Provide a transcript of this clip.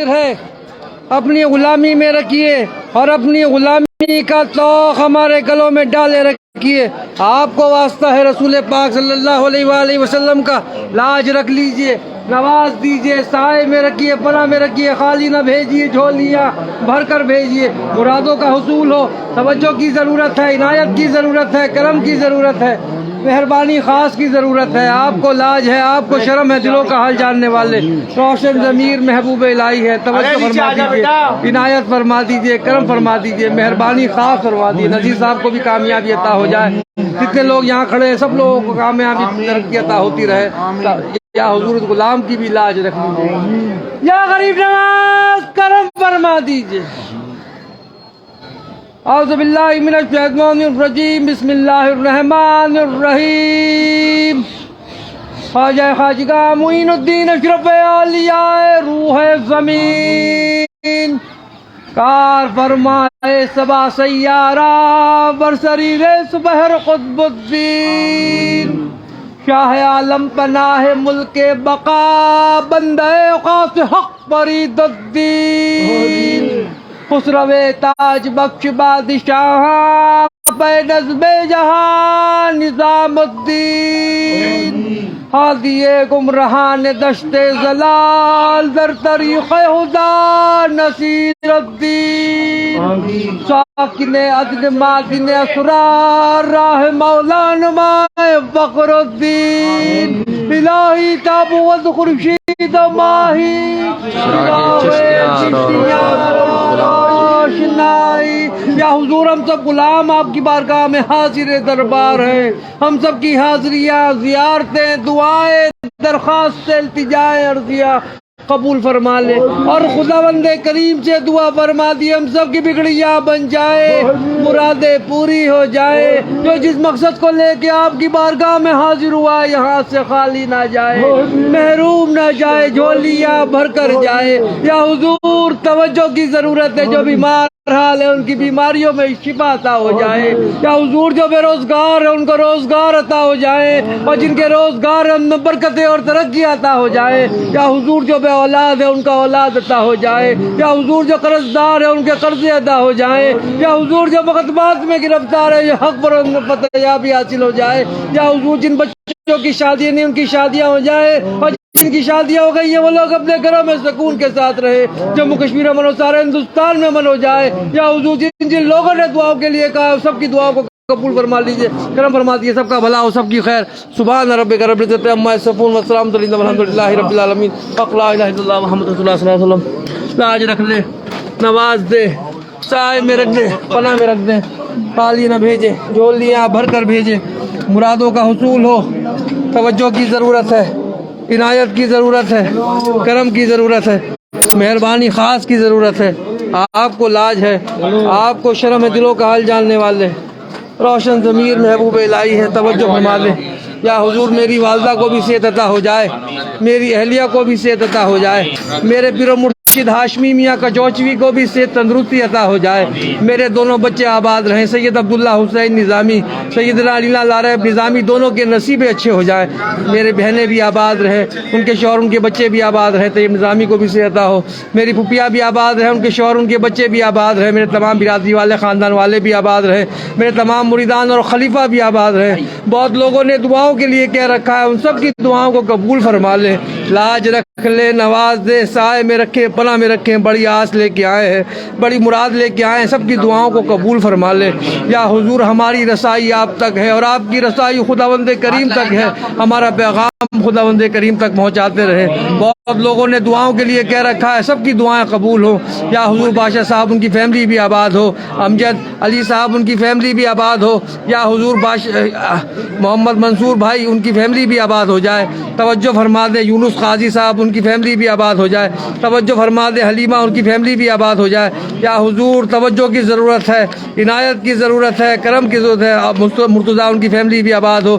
ہے اپنی غلامی میں رکھیے اور اپنی غلامی کا توق ہمارے گلوں میں ڈالے رکھیے. آپ کو واسطہ ہے رسول پاک صلی اللہ علیہ وآلہ وسلم کا لاج رکھ لیجئے, نواز دیجئے, سائے میں رکھیے, پناہ میں رکھیے, خالی نہ بھیجیے, جھولیاں بھر کر بھیجیے. مرادوں کا حصول ہو, توجہ کی ضرورت ہے, عنایت کی ضرورت ہے, کرم کی ضرورت ہے, مہربانی خاص کی ضرورت ہے. آپ کو لاج ہے, آپ کو شرم ہے, دلوں کا حال جاننے والے روشن ضمیر محبوب الہی ہے. توجہ فرما دیجیے, عنایت فرما دیجیے, کرم فرما دیجیے, مہربانی خاص فرما دیجیے. نذیر صاحب کو بھی کامیابی عطا ہو جائے, جتنے لوگ یہاں کھڑے ہیں سب لوگوں کو کامیابی ترقی عطا ہوتی رہے. یا حضور غلام کی بھی لاج رکھ لیجیے. یا غریب نواز کرم فرما دیجیے. اعوذ باللہ من الشیطان الرجیم, بسم اللہ الرحمن الرحیم. خواجہ خواجگاہ معین الدین اشرف اولیاء روح زمین, کار فرمائے سبا سیارہ برسریر سبحر قطب الدین, شاہ عالم پناہ ملک بقا بندہ خاص حق فرید الدین, خسرو تاج بخش بادشاہ پہ نظم جہاں نظام الدین, ہادی گمراہان دشت زلال در طریق خدا نصیر الدین, ساکن عدل مادن اسرار راہ مولا نمائے فخر الدین, الہی تابوت خورشید ماہی روشنائی. یا حضور ہم سب غلام آپ کی بارگاہ میں حاضر دربار ہیں, ہم سب کی حاضریاں, زیارتیں, دعائیں, درخواست, التجائیں, عرضیاں قبول فرما لے, اور خداوند کریم سے دعا فرما دی ہم سب کی بگڑیاں بن جائے, مرادیں پوری ہو جائے. جو جس مقصد کو لے کے آپ کی بارگاہ میں حاضر ہوا یہاں سے خالی نہ جائے, محروم نہ جائے, جھولیاں بھر کر جائے. یا حضور توجہ کی ضرورت ہے, جو بیمار حال ہے ان کی بیماریوں میں شفا عطا ہو جائے. یا حضور جو بے روزگار ہے ان کو روزگار عطا ہو جائے, اور جن کے روزگار ان میں برکتیں اور ترقی عطا ہو جائے. یا حضور جو بے اولاد ہے ان کا اولاد عطا ہو جائے. یا حضور جو قرض دار ہے ان کے قرضے ادا ہو جائے. یا حضور جو مقدمات میں گرفتار ہے یہ حق پر ان کو فتح حاصل ہو جائے. یا حضور جن بچوں کی شادی نہیں ان کی شادیاں ہو جائے, اور جن کی شادیاں ہو گئی ہیں وہ لوگ اپنے گھروں میں سکون کے ساتھ رہے. جموں کشمیر امن ہو, سارے ہندوستان میں امن ہو جائے. یا حضور جن لوگوں نے دعاؤں کے لیے کہا سب کی دعاؤں کو قبول فرما لیجیے, کرم فرما دیجیے, سب کا بھلا ہو, سب کی خیر. سبحان ربک رب العزت عما یصفون والسلام علی المرسلین والحمد للہ رب العالمین. لا الہ الا اللہ محمد رسول اللہ صلی اللہ علیہ وسلم. لاج رکھ لے, نواز دے, سائے میں رکھ دے, پناہ میں رکھ دے, خالی نہ بھیجے, جھولیاں بھر کر بھیجے. مرادوں کا حصول ہو, توجہ کی ضرورت ہے, عنایت کی ضرورت ہے, کرم کی ضرورت ہے, مہربانی خاص کی ضرورت ہے. آپ کو لاج ہے, آپ کو شرم ہے, دلوں کا حال جاننے والے روشن ضمیر محبوب الہی ہے. توجہ فرما لے. یا حضور میری والدہ کو بھی صحت عطا ہو جائے, میری اہلیہ کو بھی صحت عطا ہو جائے, میرے پیر و مرشد ہاشمی میاں کچوچوی کو بھی صحت تندرستی عطا ہو جائے, میرے دونوں بچے آباد رہیں, سید عبداللہ حسین نظامی, سیدنا علی لارب نظامی, دونوں کے نصیب اچھے ہو جائیں, میرے بہنیں بھی آباد رہیں, ان کے شوہر ان کے بچے بھی آباد رہیں, طیب نظامی کو بھی صحت عطا ہو, میری پھپھیاں بھی آباد رہیں, ان کے شوہر ان کے بچے بھی آباد رہیں, میرے تمام برادری والے خاندان والے بھی آباد رہیں, میرے تمام مریدان اور خلیفہ بھی آباد رہیں. بہت لوگوں نے دعاؤں کے لیے کہہ رکھا ہے, ان سب کی دعاؤں کو قبول فرما لے. لاج رکھ لے, نواز دے, سائے میں رکھے, پناہ میں رکھیں. بڑی آس لے کے آئے ہیں, بڑی مراد لے کے آئے ہیں, سب کی دعاؤں کو قبول فرما لے. یا حضور ہماری رسائی آپ تک ہے, اور آپ کی رسائی خداوند کریم تک ہے. ہمارا پیغام خداوند کریم تک پہنچاتے رہے. بہت لوگوں نے دعاؤں کے لیے کہہ رکھا ہے, سب کی دعائیں قبول ہوں. یا حضور بادشاہ صاحب ان کی فیملی بھی آباد ہو, امجد علی صاحب ان کی فیملی بھی آباد ہو. یا حضور محمد منصور بھائی ان کی فیملی بھی آباد ہو جائے. توجہ فرما دے. یونس قاضی صاحب ان کی فیملی بھی آباد ہو جائے. توجہ فرما دے. حلیمہ ان کی فیملی بھی آباد ہو جائے. یا حضور توجہ کی ضرورت ہے, عنایت کی ضرورت ہے, کرم کی ضرورت ہے. مرتضیٰ ان کی فیملی بھی آباد ہو.